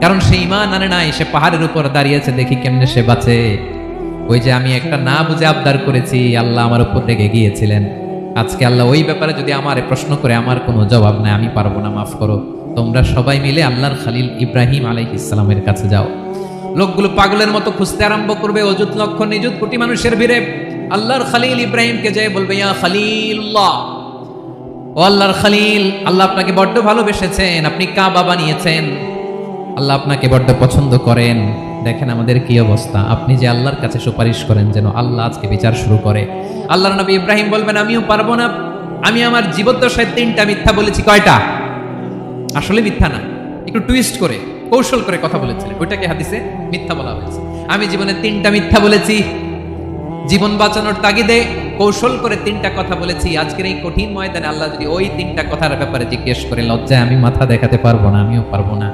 কারণ সে ঈমান আনে নাই, সে পাহাড়ের উপর দাঁড়িয়েছে, দেখি কেমনে সে বাঁচে। ওই যে আমি একটা না বুঝে আবদার করেছি, আল্লাহ আমার উপর রেগে গিয়েছিলেন। আজকে আল্লাহ ওই ব্যাপারে যদি আমারে প্রশ্ন করে, আমার কোনো জবাব নাই, আমি পারবো না, মাফ করো। তোমরা সবাই মিলে আল্লাহর খালিল ইব্রাহিম আলাইহিস সালামের কাছে যাও। লোকগুলো পাগলের মতো খুঁজতে আরম্ভ করবে, অযুত লক্ষ নিযুত কোটি মানুষের ভিড়ে আল্লাহর খালিল ইব্রাহিমকে যেয়ে বলবে, ইয়া খালিলুল্লাহ, ও আল্লাহর খালিল, আল্লাহ আপনাকে বড্ড ভালোবেসেছেন, আপনি কাবা বানিয়েছেন, আল্লাহ আপনাকে বড্ড পছন্দ করেন। দেখেন আমাদের কি অবস্থা, আপনি যে আল্লাহর কাছে সুপারিশ করেন যেন আল্লাহ আজকে বিচার শুরু করে। আল্লাহর নবী ইব্রাহিম বলবেন, আমিও পারবো না, আমি আমার জীবদ্দশায় 3টা মিথ্যা বলেছি। কয়টা? আসলে মিথ্যা না, একটু টুইস্ট করে কৌশল করে কথা বলেছিলেন, ওইটাকে হাদিসে মিথ্যা বলা হয়েছে। আমি জীবনে 3টা মিথ্যা বলেছি, জীবন বাঁচানোর তাগিদে কৌশল করে 3টা কথা বলেছি। আজকের এই কঠিন ময়দানে আল্লাহ যদি ওই 3টা কথার ব্যাপারে জিজ্ঞেস করে, লজ্জায় আমি মাথা দেখাতে পারবো না, আমিও পারবো না।